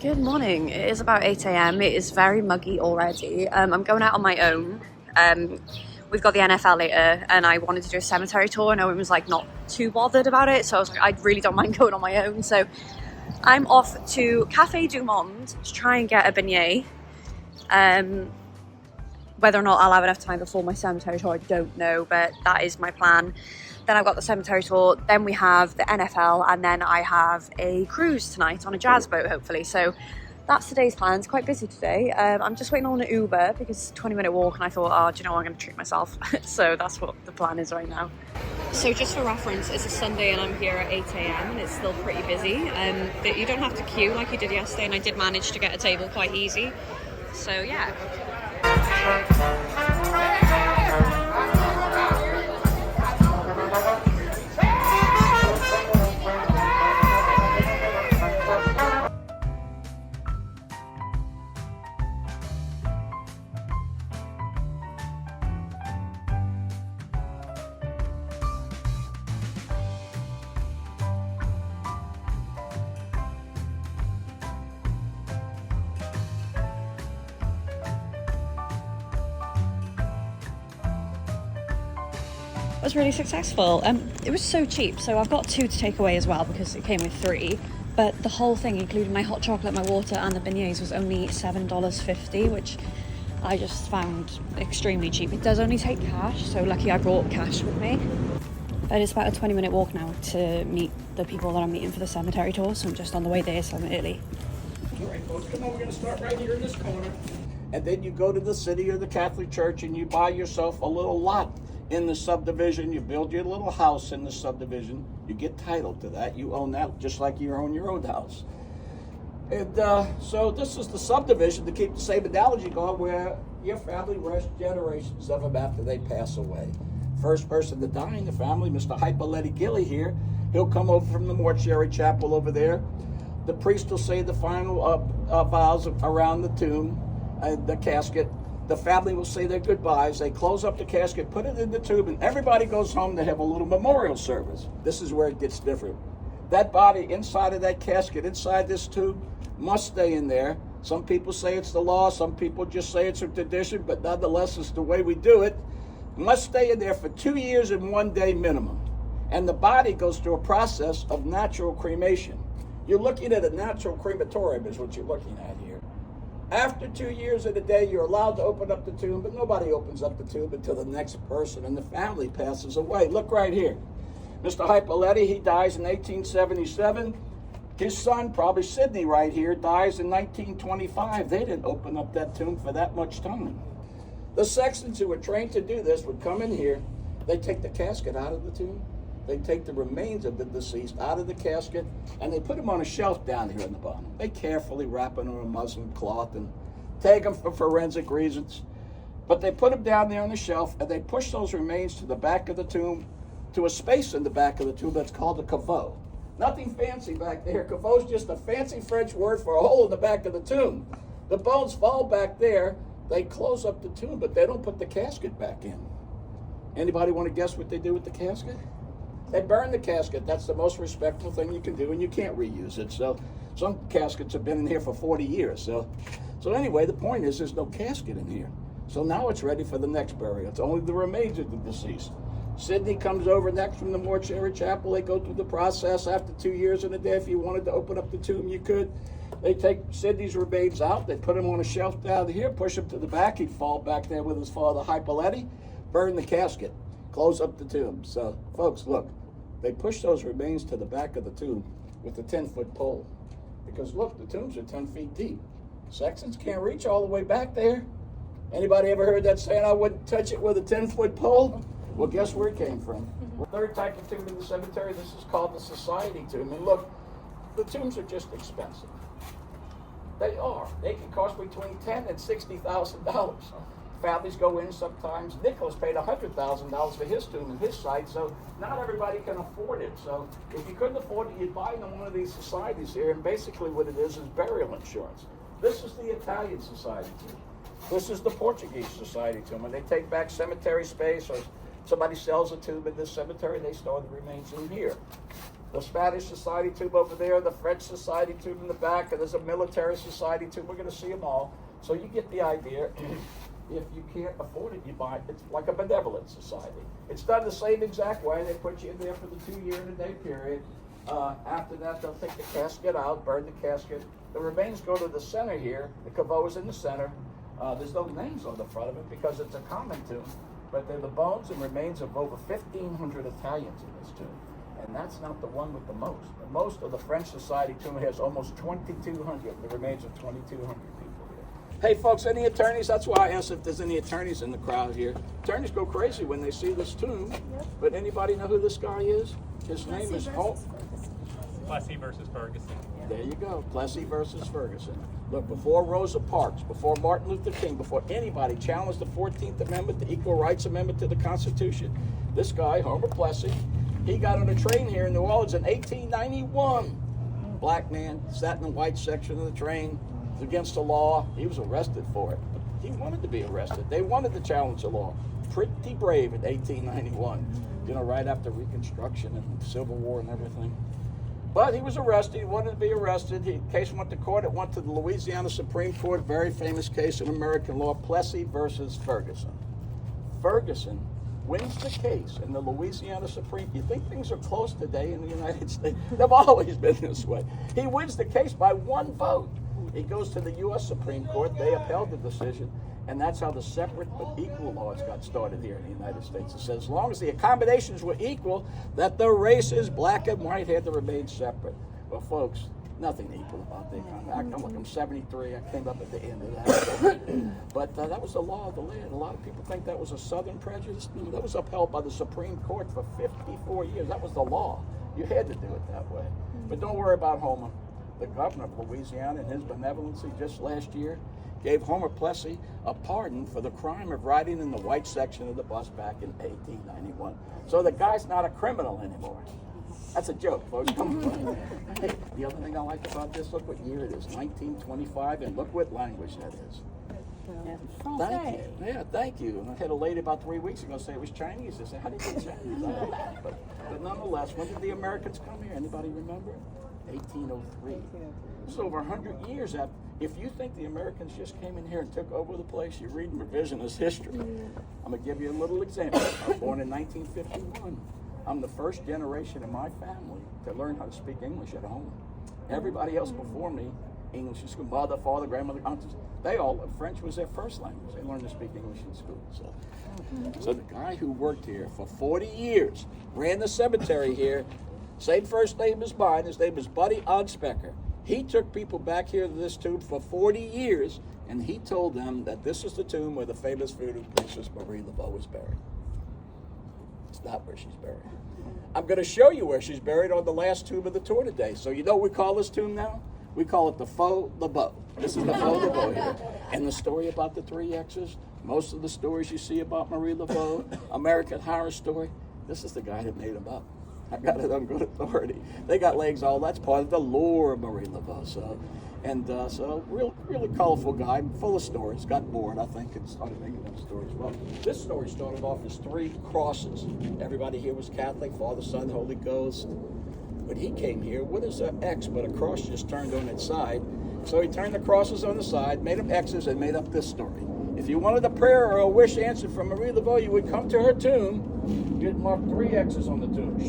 Good morning. It is about 8 a.m. It is very muggy already. I'm going out on my own. We've got the NFL later and I wanted to do a cemetery tour and Owen was like not too bothered about it. So I was like, I really don't mind going on my own. So I'm off to Cafe du Monde to try and get a beignet. Whether or not I'll have enough time before my cemetery tour, I don't know, but that is my plan. Then I've got the cemetery tour, then we have the NFL, and then I have a cruise tonight on a jazz boat, hopefully. So that's today's plan. It's quite busy today. I'm just waiting on an Uber because it's a 20-minute walk, and I thought, oh, do you know what, I'm going to treat myself. So that's what the plan is right now. So just for reference, it's a Sunday and I'm here at 8 a.m. and it's still pretty busy. But you don't have to queue like you did yesterday, and I did manage to get a table quite easy. So yeah. Was really successful. It was so cheap, so I've got 2 to take away as well because it came with 3, but the whole thing, including my hot chocolate, my water and the beignets, was only $7.50, which I just found extremely cheap. It does only take cash, so lucky I brought cash with me. But it's about a 20-minute walk now to meet the people that I'm meeting for the cemetery tour, so I'm just on the way there, so I'm early. All right, folks, come on, we're going to start right here in this corner. And then you go to the city or the Catholic Church and you buy yourself a little lot in the subdivision. You build your little house in the subdivision. You get title to that. You own that just like you own your own house. And so this is the subdivision, to keep the same analogy going, where your family rests generations of them after they pass away. First person to die in the family, Mr. Hypoletti Gilly here, he'll come over from the mortuary chapel over there. The priest will say the final vows around the tomb, the casket. The family will say their goodbyes. They close up the casket, put it in the tomb, and everybody goes home to have a little memorial service. This is where it gets different. That body inside of that casket, inside this tomb, must stay in there. Some people say it's the law. Some people just say it's a tradition, but nonetheless, it's the way we do it. Must stay in there for 2 years and 1 day minimum. And the body goes through a process of natural cremation. You're looking at a natural crematorium is what you're looking at here. After 2 years and a day, you're allowed to open up the tomb, but nobody opens up the tomb until the next person in the family passes away. Look right here. Mr. Hypoletti, he dies in 1877. His son, probably Sidney right here, dies in 1925. They didn't open up that tomb for that much time. The sextons who were trained to do this would come in here. They take the casket out of the tomb. They take the remains of the deceased out of the casket, and they put them on a shelf down here in the bottom. They carefully wrap them in a muslin cloth and tag them for forensic reasons. But they put them down there on the shelf, and they push those remains to the back of the tomb, to a space in the back of the tomb that's called a caveau. Nothing fancy back there. Caveau's just a fancy French word for a hole in the back of the tomb. The bones fall back there. They close up the tomb, but they don't put the casket back in. Anybody want to guess what they do with the casket? They burn the casket. That's the most respectful thing you can do, and you can't reuse it. So some caskets have been in here for 40 years. So anyway, the point is there's no casket in here. So now it's ready for the next burial. It's only the remains of the deceased. Sidney comes over next from the mortuary chapel. They go through the process after 2 years and a day. If you wanted to open up the tomb, you could. They take Sidney's remains out. They put him on a shelf down here, push him to the back. He'd fall back there with his father, Hypoletti, burn the casket, close up the tomb. So, folks, look, they push those remains to the back of the tomb with a 10-foot pole. Because, look, the tombs are 10 feet deep. Sextons can't reach all the way back there. Anybody ever heard that saying, I wouldn't touch it with a 10-foot pole? Well, guess where it came from? Third type of tomb in the cemetery, this is called the society tomb. And look, the tombs are just expensive. They are. They can cost between $10,000 and $60,000. Families go in sometimes. Nicholas paid $100,000 for his tomb and his site, so not everybody can afford it. So if you couldn't afford it, you'd buy into one of these societies here, and basically what it is burial insurance. This is the Italian society tomb. This is the Portuguese society tomb. When they take back cemetery space or somebody sells a tomb in this cemetery, they store the remains in here. the Spanish Society tomb over there, the French Society tomb in the back, and there's a military society tomb. We're going to see them all. So you get the idea. If you can't afford it, you buy it. It's like a benevolent society. It's done the same exact way. They put you in there for the 2 year and a day period. After that, they'll take the casket out, burn the casket. The remains go to the center here. The caveau is in the center. There's no names on the front of it because it's a common tomb. But they're the bones and remains of over 1,500 Italians in this tomb. And that's not the one with the most. The most of the French Society tomb has almost 2,200. The remains of 2,200 people here. Hey folks, any attorneys? That's why I asked if there's any attorneys in the crowd here. Attorneys go crazy when they see this tomb. Yep. But anybody know who this guy is? His name is Plessy versus Ferguson. There you go, Plessy versus Ferguson. Look, before Rosa Parks, before Martin Luther King, before anybody challenged the 14th Amendment, the Equal Rights Amendment to the Constitution, this guy, Homer Plessy, he got on a train here in New Orleans in 1891. Black man, sat in the white section of the train. It was against the law. He was arrested for it. But he wanted to be arrested. They wanted to challenge the law. Pretty brave in 1891, you know, right after Reconstruction and Civil War and everything. But he was arrested. He wanted to be arrested. The case went to court. It went to the Louisiana Supreme Court. Very famous case in American law, Plessy versus Ferguson. Ferguson wins the case in the Louisiana Supreme. You think things are close today in the United States? They've always been this way. He wins the case by one vote. He goes to the U.S. Supreme Court. They upheld the decision. And that's how the separate but equal laws got started here in the United States. It says as long as the accommodations were equal, that the races, black and white, had to remain separate. Well, folks, nothing equal about the economy. I'm 73. I came up at the end of that. But that was the law of the land. A lot of people think that was a Southern prejudice. No, that was upheld by the Supreme Court for 54 years. That was the law. You had to do it that way. But don't worry about Homer. The governor of Louisiana, in his benevolency just last year, gave Homer Plessy a pardon for the crime of riding in the white section of the bus back in 1891. So the guy's not a criminal anymore. That's a joke, folks. Come on. Hey, the other thing I like about this, look what year it is, 1925, and look what language that is. Yeah. Thank you. Yeah, thank you. And I had a lady about 3 weeks ago say it was Chinese. I said, how do you get Chinese? But nonetheless, when did the Americans come here? Anybody remember? 1803. This is over 100 years after. If you think the Americans just came in here and took over the place, you're reading revisionist history. I'm going to give you a little example. I was born in 1951. I'm the first generation in my family to learn how to speak English at home. Everybody else before me, English in school, mother, father, grandmother, aunts, they all, French was their first language. They learned to speak English in school. So the guy who worked here for 40 years, ran the cemetery here, same first name as mine, his name is Buddy Odspeker. He took people back here to this tomb for 40 years, and he told them that this is the tomb where the famous voodoo priestess Marie Laveau was buried. It's not where she's buried. I'm going to show you where she's buried on the last tomb of the tour today. So you know what we call this tomb now? We call it the Faux Laveau. This is the Faux Laveau here. And the story about the 3 X's, most of the stories you see about Marie Laveau, American Horror Story, this is the guy that made them up. I got it on good authority. They got legs all. That's part of the lore of Marie Laveau. So really colorful guy, full of stories. Got bored, I think, and started making them stories. Well, this story started off as 3 crosses. Everybody here was Catholic, Father, Son, Holy Ghost. When he came here, what is an X but a cross just turned on its side? So he turned the crosses on the side, made them X's, and made up this story. If you wanted a prayer or a wish answered from Marie Laveau, you would come to her tomb, you'd mark 3 X's on the tomb.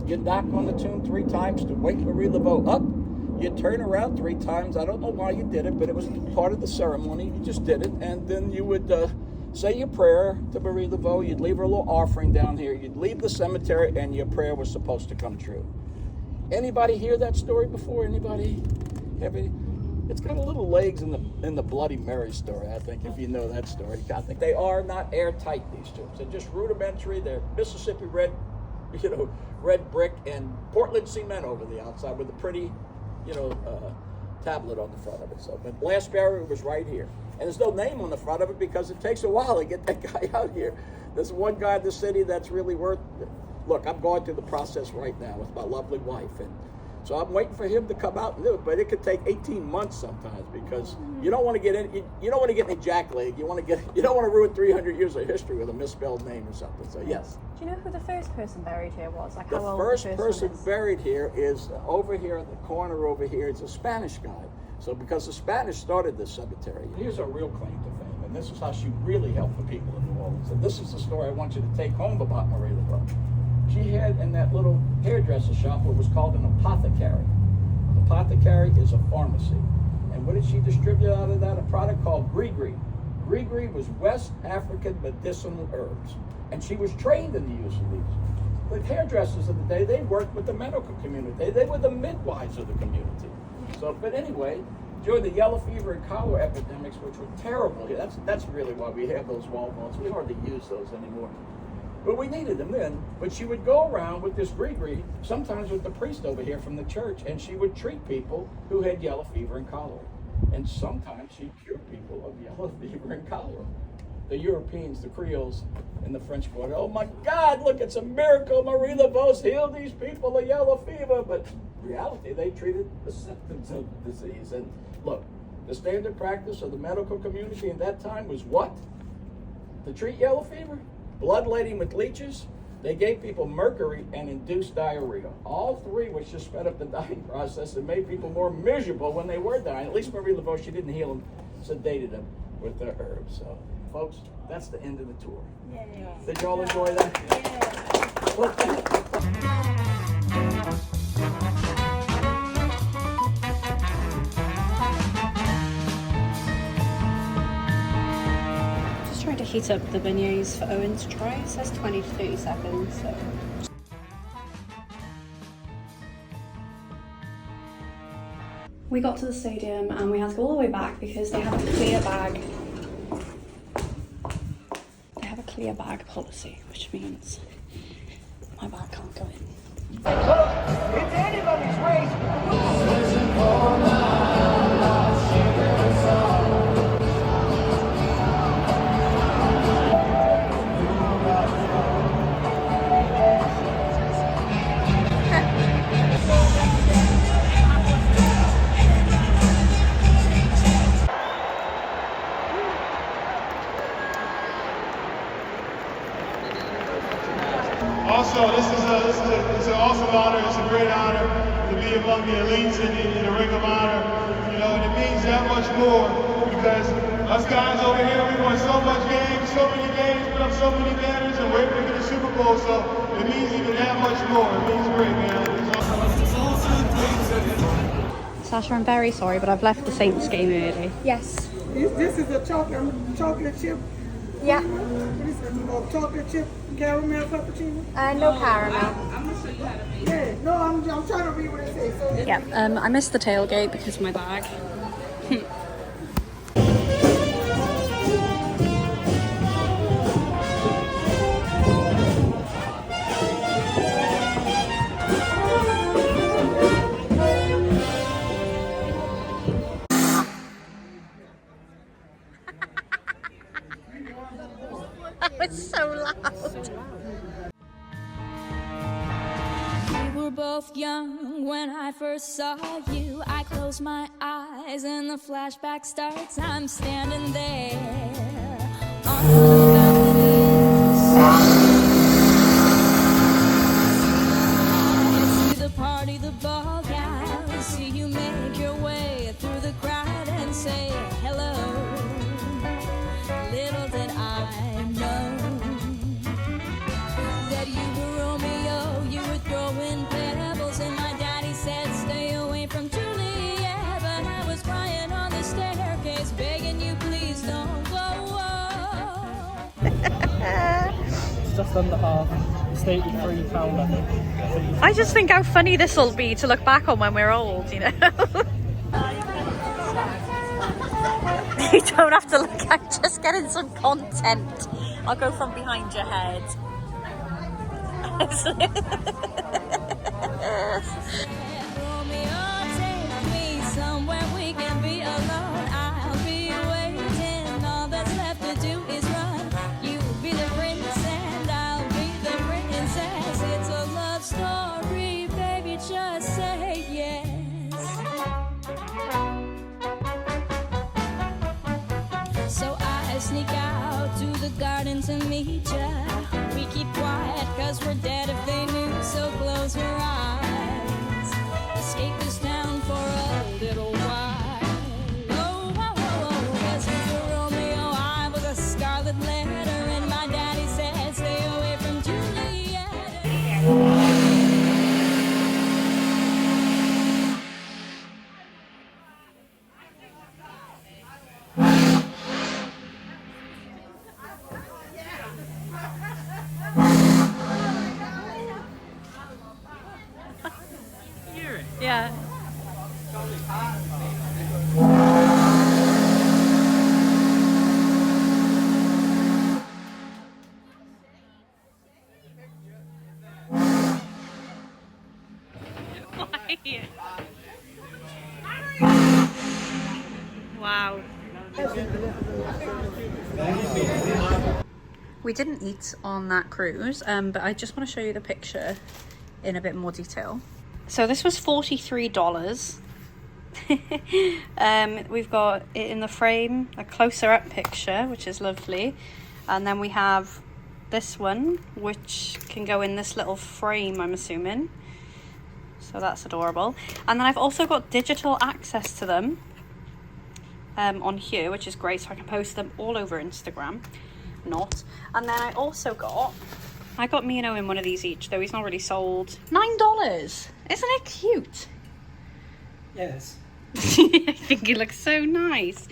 You'd knock on the tomb 3 times to wake Marie Laveau up. You'd turn around 3 times. I don't know why you did it, but it was part of the ceremony. You just did it. And then you would say your prayer to Marie Laveau. You'd leave her a little offering down here. You'd leave the cemetery, and your prayer was supposed to come true. Anybody hear that story before? Anybody have any? It's got a little legs in the Bloody Mary story, I think, if you know that story. I think they are not airtight, these tombs. They're just rudimentary. They're Mississippi red brick and Portland cement over the outside with a pretty, tablet on the front of it. So, but last burial was right here. And there's no name on the front of it because it takes a while to get that guy out here. There's one guy in the city that's really worth it. Look, I'm going through the process right now with my lovely wife, and so I'm waiting for him to come out and do it, but it could take 18 months sometimes because you don't want to get in. You don't want to get any jackleg. You don't want to ruin 300 years of history with a misspelled name or something. So yes. Do you know who the first person buried here was? Like The how old first the first person one is? buried here is over here at the corner over here. It's a Spanish guy. So because the Spanish started this cemetery, here's a real claim to fame, and this is how she really helped the people in New Orleans. And this is the story I want you to take home about Marie Laveau. She had in that little hairdresser shop what was called an apothecary. An apothecary is a pharmacy. And what did she distribute out of that? A product called gris-gris. Gris-gris was West African medicinal herbs. And she was trained in the use of these. The hairdressers of the day, they worked with the medical community. They were the midwives of the community. So, but anyway, during the yellow fever and cholera epidemics, which were terrible here, that's really why we have those wall bones. We hardly use those anymore. But we needed them then. But she would go around with this gris-gris, sometimes with the priest over here from the church, and she would treat people who had yellow fever and cholera. And sometimes she cured people of yellow fever and cholera. The Europeans, the Creoles, and the French Quarter, oh my God, look, it's a miracle. Marie Laveau's healed these people of yellow fever. But in reality, they treated the symptoms of the disease. And look, the standard practice of the medical community in that time was what? To treat yellow fever? Bloodletting with leeches. They gave people mercury and induced diarrhea. All three, which just sped up the dying process and made people more miserable when they were dying. At least Marie Laveau, she didn't heal them, sedated them with the herbs. So, folks, that's the end of the tour. Yay. Did y'all enjoy that? Yeah. Well, Just trying to heat up the beignets for Owen to try. It says 20 to 30 seconds, so. We got to the stadium and we had to go all the way back because they have a clear bag. They have a clear bag policy, which means my bag can't go in. It's anybody's race. Also, it's an awesome honor. It's a great honor to be among the elites in the Ring of Honor. You know, and it means that much more because us guys over here, we won so many games, put up so many banners, and we're able to get a Super Bowl. So it means even that much more. It means great, man. Sasha, I'm very sorry, but I've left the Saints game early. Yes. This is a chocolate chip. Yeah. This is a chocolate chip caramel cappuccino. No caramel. Yeah. No, I'm trying to read what it says. So Yeah, I missed the tailgate because of my bag. That was so loud. We were both young when I first saw you. I close my eyes and the flashback starts. I'm standing there on the I see the party, the ball gown. See you make your way through the crowd and say hello. Little did I know that you were Romeo, you were throwing pebbles, and my daddy said stay away from Juliet. But I was crying on the staircase, begging you please don't go. It's just under half. It's £83, I think. I just think how funny this will be to look back on when we're old, you know? You don't have to look, I'm just getting some content. I'll go from behind your head. Romeo, take me somewhere we can be alone. I'll be waiting. All that's left to do is run. You be the prince and I'll be the princess. It's a love story, baby. Just say yes. So I sneak out to the garden to meet ya. We keep quiet are dead if they knew, so close your eyes. Escape this town for a little while. Oh, oh, oh, oh, yes, Mr. Romeo, I was a scarlet letter, and my daddy said, stay away from Juliet. Yeah. Wow. We didn't eat on that cruise, but I just want to show you the picture in a bit more detail. So this was $43. We've got it in the frame, a closer up picture, which is lovely. And then we have this one, which can go in this little frame, I'm assuming. So that's adorable. And then I've also got digital access to them on here, which is great. So I can post them all over Instagram. Not. And then I also got me and Owen one of these each, though he's not really sold. $9. Isn't it cute? Yes. I think it looks so nice.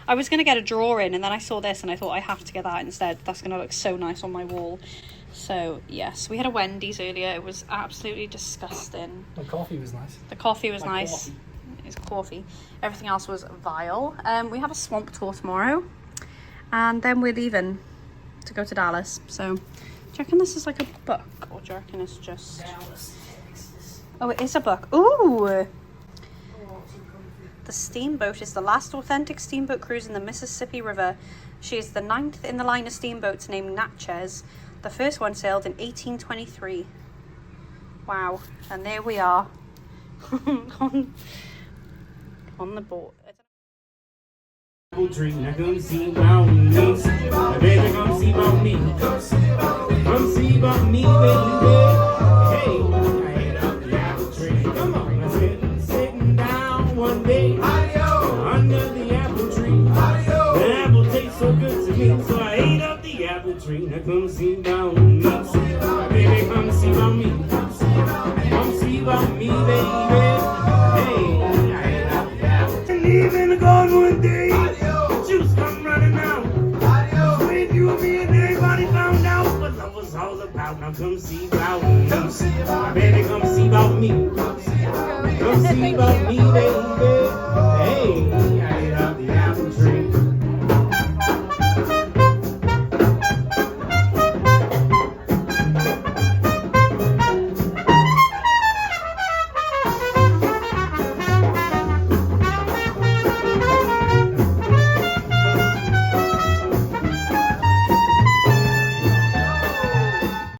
I was going to get a drawer in, and then I saw this and I thought I have to get that instead. That's going to look so nice on my wall. So yes, we had a Wendy's earlier. It was absolutely disgusting. The coffee was nice. The coffee was My nice. coffee. It's coffee. Everything else was vile. We have a swamp tour tomorrow, and then we're leaving to go to Dallas. So do you reckon this is like a book, or do you reckon it's just... Oh, it is a book. Ooh! The Steamboat is the last authentic steamboat cruise in the Mississippi River. She is the 9th in the line of steamboats named Natchez. The first one sailed in 1823. Wow. And there we are on the boat. Drink, now come see about me. Baby, come see about me. Come see about me, baby. Hey, I hit up the apple tree. Come on, let's get sitting down one day under the apple tree. The apple tastes so good to me, so I ate up the apple tree. Now come see about me. Baby, come see about me. Come see about me, baby. Hey, I hit up the apple tree. Leaving the garden one day. Juice come running out. When you and me and everybody found out what love was all about. Now come see about me. Baby, come see about me. Come see about me, baby.